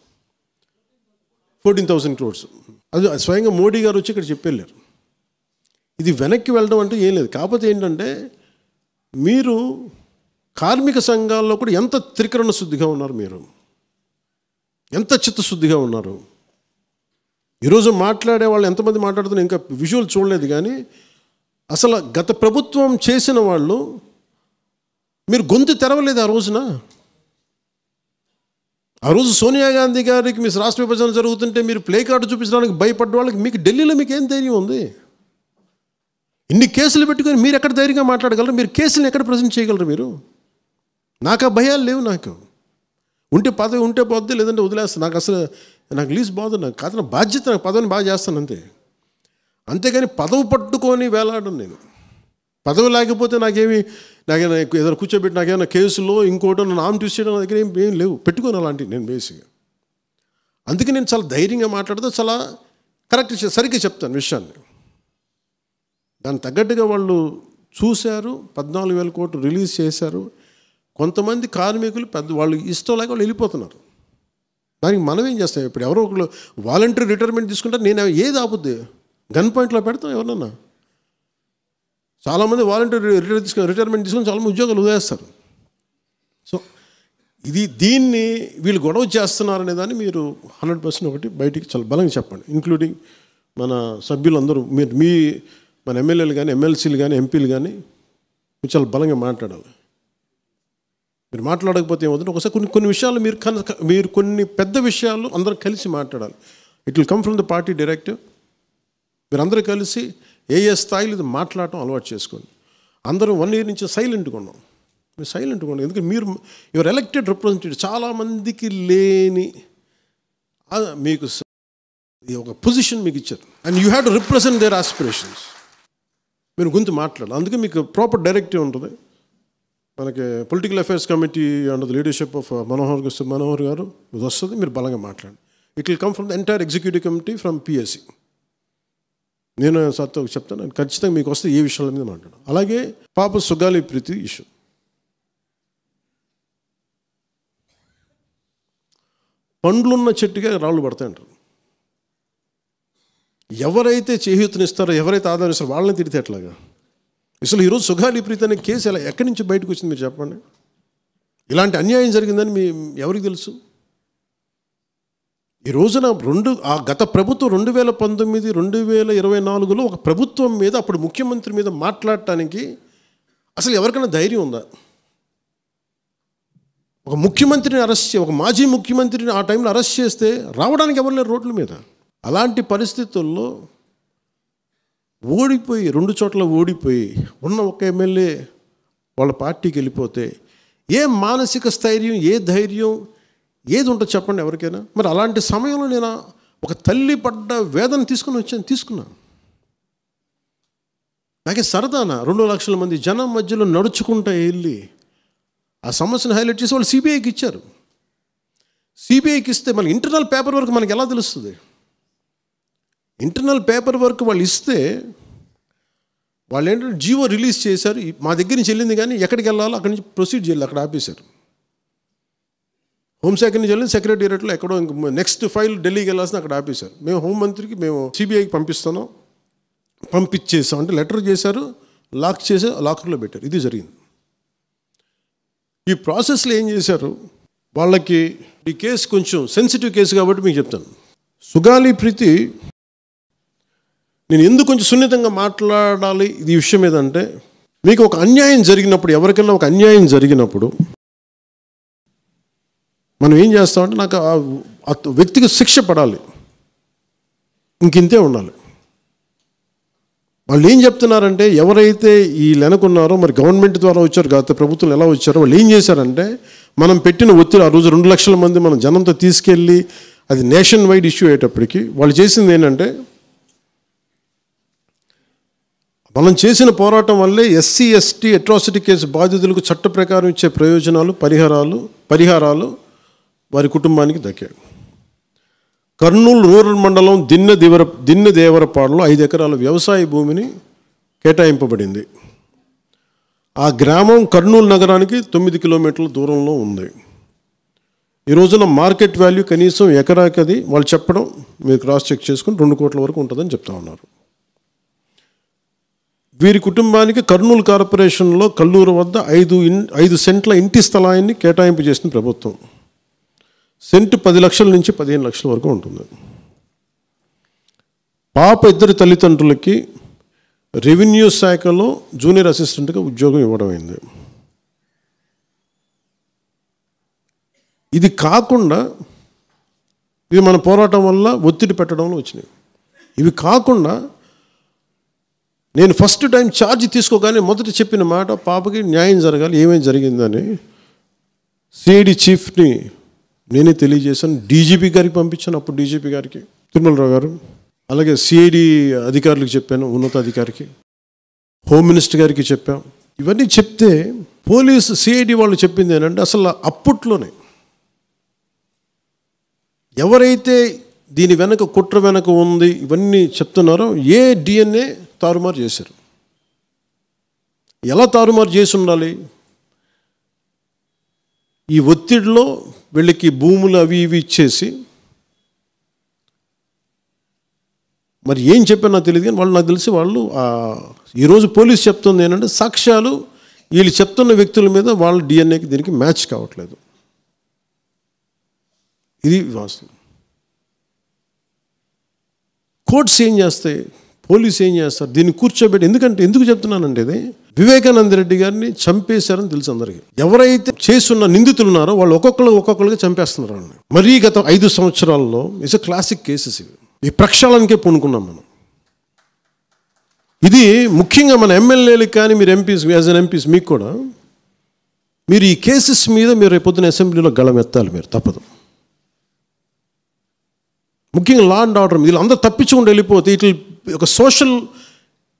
14,000 crores. అది స్వయంగా మోడీ గారు వచ్చి ఇక్కడ చెప్పెళ్ళారు. ఇది వెనక్కి వెళ్ళడం అంటే ఏం లేదు. కాకపోతే ఏంటంటే మీరు కార్మిక సంఘాల్లో కూడా ఎంత త్రికరణ శుద్ధిగా ఉన్నారు, మీరు ఎంత చిత్తశుద్ధిగా ఉన్నారు. ఈరోజు మాట్లాడే వాళ్ళు ఎంతమంది మాట్లాడుతున్నారు ఇంకా విజువల్ చూడలేదు, కానీ అసలు గత ప్రభుత్వం చేసిన వాళ్ళు మీరు గొంతు తెరవలేదు ఆ రోజున. ఆ రోజు సోనియా గాంధీ గారికి మీ రాష్ట్ర విభజన జరుగుతుంటే మీరు ప్లే కార్డు చూపించడానికి భయపడ్డ వాళ్ళకి మీకు ఢిల్లీలో మీకు ఏం ధైర్యం ఉంది? ఇన్ని కేసులు పెట్టుకొని మీరు ఎక్కడ ధైర్యంగా మాట్లాడగలరు? మీరు కేసులను ఎక్కడ ప్రజెంట్ చేయగలరు? మీరు నాకు ఆ భయాలు లేవు. నాకు ఉంటే పదవి ఉంటే పోద్ది, లేదంటే వదిలేస్తాను. నాకు లీజ్ బాగుంది. నాకు కాదు, నా బాధ్యత, నాకు పదవిని బాగా చేస్తాను అంతే. అంతేగాని పదవి పట్టుకొని వేలాడను నేను. పదవి లేకపోతే నాకేమి ఏదైనా కూర్చోబెట్టి నాకేమైనా కేసులో ఇంకోటో నన్ను ఆమ్ ట్విస్ట్ చేయడం నా దగ్గర ఏం లేవు, పెట్టుకొని అలాంటివి నేను బేసిక్గా. అందుకే నేను చాలా ధైర్యంగా మాట్లాడుతూ చాలా కరెక్ట్ సరిగ్గా చెప్తాను విషయాన్ని. దానికి తగ్గట్టుగా వాళ్ళు చూశారు, 14,000 కోట్లు రిలీజ్ చేశారు. కొంతమంది కార్మికులు వాళ్ళు ఇష్టం లేక వాళ్ళు వెళ్ళిపోతున్నారు. దానికి మనం ఏం చేస్తాం? ఇప్పుడు ఎవరో ఒకరు వాలంటరీ రిటైర్మెంట్ తీసుకుంటారు, నేను ఏది ఆపుద్ది? గన్ పాయింట్లో పెడతాం ఎవరన్నా? చాలామంది వాలంటరీ రిటైర్మెంట్ తీసుకొని చాలామంది ఉద్యోగాలు వదిలేస్తారు. సో దీన్ని వీళ్ళు గొడవ చేస్తున్నారనే దాన్ని మీరు 100% ఒకటి బయటికి చాలా బలంగా చెప్పండి. ఇంక్లూడింగ్ మన సభ్యులందరూ, మన ఎమ్మెల్యేలు కానీ, ఎమ్మెల్సీలు కానీ, ఎంపీలు కానీ మీరు చాలా బలంగా మాట్లాడాలి. మీరు మాట్లాడకపోతే ఏమవుతుంది? ఒకసారి కొన్ని విషయాలు మీరు కొన్ని పెద్ద విషయాలు అందరూ కలిసి మాట్లాడాలి. It will come from the party directive. మీరు అందరూ కలిసి ఏ స్థాయిలో ఇది మాట్లాడటం అలవాటు చేసుకోండి. అందరూ 1 year నుంచి సైలెంట్గా ఉన్నాం. మీరు సైలెంట్గా ఉన్నాం ఎందుకంటే మీరు యువర్ ఎలక్టెడ్ రిప్రజెంటేటివ్. చాలామందికి లేని మీకు ఒక పొజిషన్ మీకు ఇచ్చారు, and you have to represent their aspirations. మీరు గొంతు మాట్లాడాలి. అందుకే మీకు ప్రాపర్ డైరెక్టివ్ ఉంటుంది. మనకి political affairs committee under the leadership of Manohar గారు ఇది వస్తుంది. మీరు బలంగా మాట్లాడండి. It will come from the entire executive committee from PSC. నేను సార్తో చెప్తాను, ఖచ్చితంగా మీకు వస్తే ఏ విషయాల మీద మాట్లాడాలి. అలాగే పాప సుగాలి ప్రీతి ఇష్యూ, పండ్లున్న చెట్టుగా రాళ్ళు పడతాయంటారు. ఎవరైతే చేయూతనిస్తారో, ఎవరైతే ఆధారం ఇస్తారో వాళ్ళని తిడితే ఎట్లాగా? అసలు ఈరోజు సుగాలి ప్రీతి అనే కేసు ఎలా ఎక్కడి నుంచి బయటకు వచ్చింది మీరు చెప్పండి. ఇలాంటి అన్యాయం జరిగిందని ఎవరికి తెలుసు? ఈ రోజున గత ప్రభుత్వం 2019, 2024లో ఒక ప్రభుత్వం మీద, అప్పుడు ముఖ్యమంత్రి మీద మాట్లాడటానికి అసలు ఎవరికైనా ధైర్యం ఉందా? ఒక ముఖ్యమంత్రిని ఒక మాజీ ముఖ్యమంత్రిని ఆ టైంలో అరెస్ట్ చేస్తే రావడానికి ఎవరు లేరు రోడ్ల మీద. అలాంటి పరిస్థితుల్లో ఓడిపోయి 2 చోట్ల ఓడిపోయి ఉన్న ఒక ఎమ్మెల్యే వాళ్ళ పార్టీకి వెళ్ళిపోతే ఏ మానసిక స్థైర్యం, ఏ ధైర్యం, ఏది ఉంటుంది చెప్పండి ఎవరికైనా? మరి అలాంటి సమయంలో నేను ఒక తల్లి పడ్డ వేదన తీసుకున్నా. నాకే సరదానా 2 లక్షల మంది జనం మధ్యలో నడుచుకుంటూ వెళ్ళి ఆ సమస్యను హైలైట్ చేసి వాళ్ళు సిబిఐకి ఇచ్చారు. సిబిఐకి ఇస్తే మనకి ఇంటర్నల్ పేపర్ వర్క్ మనకి ఎలా తెలుస్తుంది? ఇంటర్నల్ పేపర్ వర్క్ వాళ్ళు ఇస్తే వాళ్ళు ఏంటంటే జీవో రిలీజ్ చేశారు. మా దగ్గర నుంచి వెళ్ళింది కానీ ఎక్కడికి వెళ్ళాలో అక్కడి నుంచి ప్రొసీడ్ చేయాలి, అక్కడ ఆపేశారు. హోంశాఖ నుంచి వెళ్ళింది సెక్రటేరియట్లో ఎక్కడో ఇంక నెక్స్ట్ ఫైల్ ఢిల్లీకి వెళ్ళాల్సిన అక్కడ ఆపేశారు. మేము హోంమంత్రికి మేము సిబిఐకి పంపిస్తున్నాం, పంపించేసాం అంటే లెటర్ చేశారు, లాక్ చేసి లాకర్లో పెట్టారు. ఇది జరిగింది. ఈ ప్రాసెస్లో ఏం చేశారు, వాళ్ళకి ఈ కేసు కొంచెం సెన్సిటివ్ కేసు కాబట్టి మీకు చెప్తాను. సుగాలి ప్రీతి నేను ఎందుకు కొంచెం సున్నితంగా మాట్లాడాలి ఈ విషయం ఏదంటే, మీకు ఒక అన్యాయం జరిగినప్పుడు, ఎవరికైనా ఒక అన్యాయం జరిగినప్పుడు మనం ఏం చేస్తామంటే నాకు ఆ వ్యక్తికి శిక్ష పడాలి, ఇంకింతే ఉండాలి. వాళ్ళు ఏం చెప్తున్నారంటే, ఎవరైతే ఈ వెనకున్నారో మరి గవర్నమెంట్ ద్వారా వచ్చారు, గత ప్రభుత్వం ఎలా వచ్చారో వాళ్ళు ఏం చేశారంటే, మనం పెట్టిన ఒత్తిడి ఆ రోజు 2 లక్షల మంది మనం జనంతో తీసుకెళ్ళి అది నేషన్ వైడ్ ఇష్యూ అయ్యేటప్పటికి వాళ్ళు చేసింది ఏంటంటే, మనం చేసిన పోరాటం వల్లే ఎస్సీ ఎస్టీ అట్రాసిటీ కేసు బాధితులకు చట్ట ప్రకారం ఇచ్చే ప్రయోజనాలు పరిహారాలు వారి కుటుంబానికి దక్కాయి. కర్నూలు రూరల్ మండలం దిన్నెదేవరపాడులో 5 ఎకరాల వ్యవసాయ భూమిని కేటాయింపబడింది. ఆ గ్రామం కర్నూలు నగరానికి 9 కిలోమీటర్ల దూరంలో ఉంది. ఈ రోజున మార్కెట్ వాల్యూ కనీసం ఎకరాకి అది వాళ్ళు చెప్పడం మీరు క్రాస్ చెక్ చేసుకుని 2 కోట్ల వరకు ఉంటుందని చెప్తా ఉన్నారు. వీరి కుటుంబానికి కర్నూలు కార్పొరేషన్లో కల్లూరు వద్ద 5 సెంట్ల ఇంటి స్థలాన్ని కేటాయింపు చేసిన ప్రభుత్వం. సెంటు 10 లక్షల నుంచి 15 లక్షల వరకు ఉంటుంది. పాప ఇద్దరి తల్లిదండ్రులకి రెవెన్యూ శాఖలో జూనియర్ అసిస్టెంట్గా ఉద్యోగం ఇవ్వడం అయింది. ఇది కాకుండా ఇది మన పోరాటం వల్ల ఒత్తిడి పెట్టడంలో వచ్చినాయి. ఇవి కాకుండా నేను ఫస్ట్ టైం ఛార్జ్ తీసుకోగానే మొదట చెప్పిన మాట, పాపకి న్యాయం జరగాలి, ఏమేమి జరిగిందని సిఐడి చీఫ్ని నేనే తెలియజేశాను. డీజీపీ గారికి పంపించాను, అప్పుడు డీజీపీ గారికి తిరుమలరావు గారు, అలాగే సిఐడి అధికారులకు చెప్పాను, ఉన్నతాధికారికి, హోమ్ మినిస్టర్ గారికి చెప్పాం. ఇవన్నీ చెప్తే పోలీసు సిఐడి వాళ్ళు చెప్పింది ఏంటంటే, అసలు అప్పట్లోనే ఎవరైతే దీని వెనక కుట్ర వెనక ఉంది ఇవన్నీ చెప్తున్నారో ఏ డిఎన్ఏ తారుమారు చేశారు. ఎలా తారుమారు చేసి ఉండాలి? ఈ ఒత్తిడిలో వీళ్ళకి భూములు అవి ఇవి ఇచ్చేసి, మరి ఏం చెప్పారు నాకు తెలియదు కానీ వాళ్ళు నాకు తెలిసి వాళ్ళు ఈరోజు పోలీసు చెప్తుంది ఏంటంటే, సాక్ష్యాలు వీళ్ళు చెప్తున్న వ్యక్తుల మీద వాళ్ళ డిఎన్ఏకి దీనికి మ్యాచ్ కావట్లేదు. ఇది వాస్తవం. కోర్ట్స్ ఏం చేస్తాయి, పోలీసు ఏం చేస్తారు, దీన్ని కూర్చోబెట్టి. ఎందుకు చెప్తున్నానంటే, ఇది వివేకానంద రెడ్డి గారిని చంపేశారని తెలుసు అందరికీ. ఎవరైతే చేస్తున్న నిందితులు ఉన్నారో వాళ్ళు ఒక్కొక్కరుగా చంపేస్తున్నారు వాళ్ళని. మరీ గత 5 సంవత్సరాల్లో ఇట్స్ ఎ క్లాసిక్ కేసెస్ ఇవి. ఈ ప్రక్షాళనకే పూనుకున్నాం మనం. ఇది ముఖ్యంగా మన ఎమ్మెల్యేలకు కానీ మీరు ఎంపీస్, యాజ్ అన్ ఎంపీస్ మీకు కూడా మీరు ఈ కేసెస్ మీద మీరు రేపొద్దున అసెంబ్లీలో గళం ఎత్తాలి, మీరు తప్పదు. ముఖ్యంగా లా అండ్ ఆర్డర్ వీళ్ళు అందరూ తప్పించుకుంటూ వెళ్ళిపోతే ఇట్లా ఒక సోషల్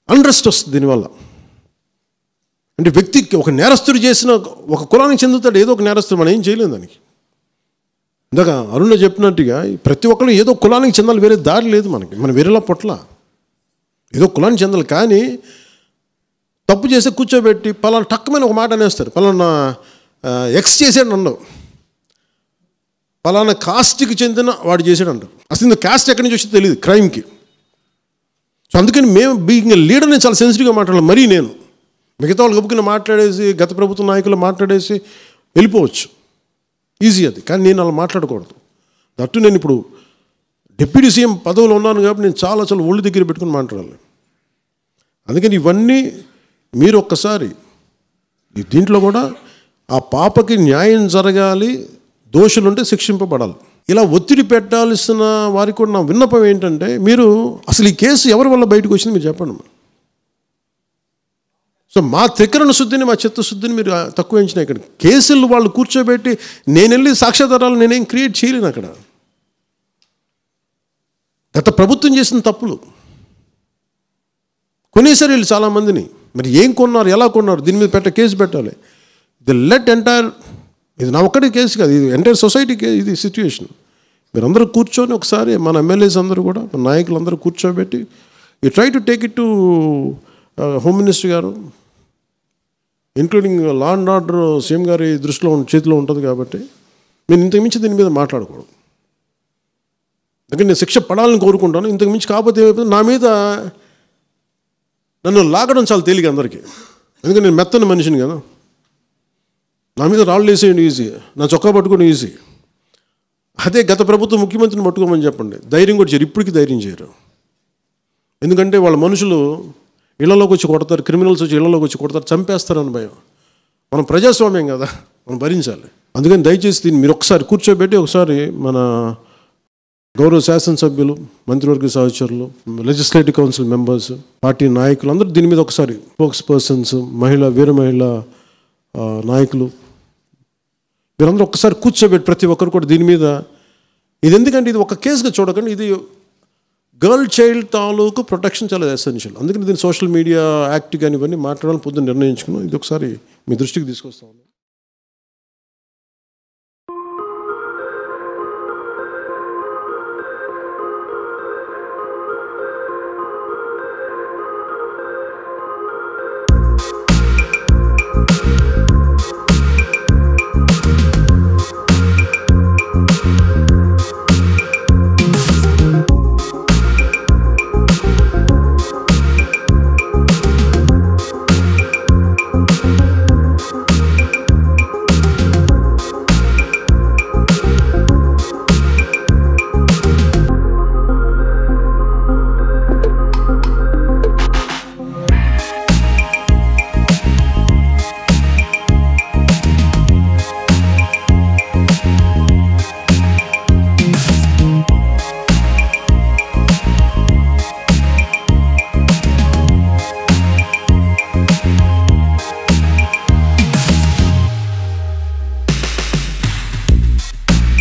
అన్రెస్ట్ వస్తుంది దీనివల్ల. అంటే వ్యక్తికి ఒక నేరస్తుడు చేసిన ఒక కులానికి చెందుతాడు, ఏదో ఒక నేరస్తుడు, మనం ఏం చేయలేము దానికి. ఇందాక అరుణ చెప్పినట్టుగా ప్రతి ఒక్కరు ఏదో కులానికి చెందాలి, వేరే దారి లేదు మనకి. మనం వేరేలా పొట్ల ఏదో కులానికి చెందాలి. కానీ తప్పు చేస్తే కూర్చోబెట్టి పలానా టక్కుమైన ఒక మాట అనేస్తారు, పలానా ఎక్స్ చేసాడు నన్ను, పలానా కాస్ట్కి చెందిన వాడు చేసాడు అంటారు. అసలు ఇంత కాస్ట్ ఎక్కడి నుంచి వచ్చి తెలియదు క్రైమ్కి. సో అందుకని మేము బీయింగ్ లీడర్ని చాలా సెన్సిటివ్గా మాట్లాడాలి. మరీ నేను మిగతా వాళ్ళు గబుకుని మాట్లాడేసి గత ప్రభుత్వ నాయకులు మాట్లాడేసి వెళ్ళిపోవచ్చు, ఈజీ అది. కానీ నేను అలా మాట్లాడకూడదు. దట్టు నేను ఇప్పుడు డిప్యూటీ సీఎం పదవిలో ఉన్నాను కాబట్టి నేను చాలా ఒళ్ళు దగ్గర పెట్టుకుని మాట్లాడాలి. అందుకని ఇవన్నీ మీరు ఒక్కసారి దీంట్లో కూడా ఆ పాపకి న్యాయం జరగాలి, దోషులుంటే శిక్షింపబడాలి. ఇలా ఒత్తిడి పెట్టాల్సిన వారికి కూడా నా విన్నపం ఏంటంటే, మీరు అసలు ఈ కేసు ఎవరి వల్ల బయటకు వచ్చింది మీరు చెప్పండి. సో మా త్రికరణ శుద్ధిని, మా చిత్తశుద్ధిని మీరు తక్కువ ఎంచినా. ఇక్కడ కేసులు వాళ్ళు కూర్చోబెట్టి నేను వెళ్ళి సాక్ష్యాధారాలు నేనేం క్రియేట్ చేయలేను. అక్కడ గత ప్రభుత్వం చేసిన తప్పులు కొనేసారు వీళ్ళు చాలామందిని. మరి ఏం కొన్నారు, ఎలా కొన్నారు, దీని మీద కేసు పెట్టాలి. ఇది లెట్ ఎంటైర్, ఇది నా ఒక్కటి కేసు కాదు, ఇది ఎంటైర్ సొసైటీకి ఇది సిచ్యువేషన్. మీరందరూ కూర్చొని ఒకసారి మన ఎమ్మెల్యేస్ అందరూ కూడా, మన నాయకులందరూ కూర్చోబెట్టి you try to take it to home minister గారు, including law and order CM గారి దృష్టిలో చేతిలో ఉంటుంది. కాబట్టి నేను ఇంతకు మించి దీని మీద మాట్లాడకూడదు. ఎందుకంటే నేను శిక్ష పడాలని కోరుకుంటాను. ఇంతకు మించి కాకపోతే ఏమైపోతుంది, నా మీద నన్ను లాగడం చాలా తేలిక అందరికీ. ఎందుకంటే నేను మెత్తని మనిషిని కదా, నా మీద రాళ్ళు వేసేయండి ఈజీ, నా చొక్కా పట్టుకొని ఈజీ. అదే గత ప్రభుత్వం ముఖ్యమంత్రిని పట్టుకోమని చెప్పండి, ధైర్యం కూడా చేయరు, ఇప్పటికీ ధైర్యం చేయరు. ఎందుకంటే వాళ్ళ మనుషులు ఇళ్లలోకి వచ్చి కొడతారు, క్రిమినల్స్ వచ్చి ఇళ్లలోకి వచ్చి కొడతారు, చంపేస్తారని భయం. మనం ప్రజాస్వామ్యం కదా, మనం భరించాలి. అందుకని దయచేసి దీన్ని మీరు ఒకసారి కూర్చోబెట్టి ఒకసారి మన గౌరవ శాసనసభ్యులు, మంత్రివర్గ సహచరులు, లెజిస్లేటివ్ కౌన్సిల్ మెంబర్స్, పార్టీ నాయకులు అందరూ దీని మీద ఒకసారి, స్పోక్స్ పర్సన్స్, వీర మహిళ నాయకులు, వీరందరూ ఒక్కసారి కూర్చోబెట్టి ప్రతి ఒక్కరు కూడా దీని మీద, ఇది ఎందుకంటే ఇది ఒక కేసుగా చూడకండి, ఇది గర్ల్ చైల్డ్ తాలూకు ప్రొటెక్షన్ చాలా ఎసెన్షియల్. అందుకని దీన్ని సోషల్ మీడియా యాక్ట్ కానీ ఇవన్నీ మాట్లాడాలని పొద్దున్న నిర్ణయించుకున్నాం. ఇది ఒకసారి మీ దృష్టికి తీసుకొస్తాను.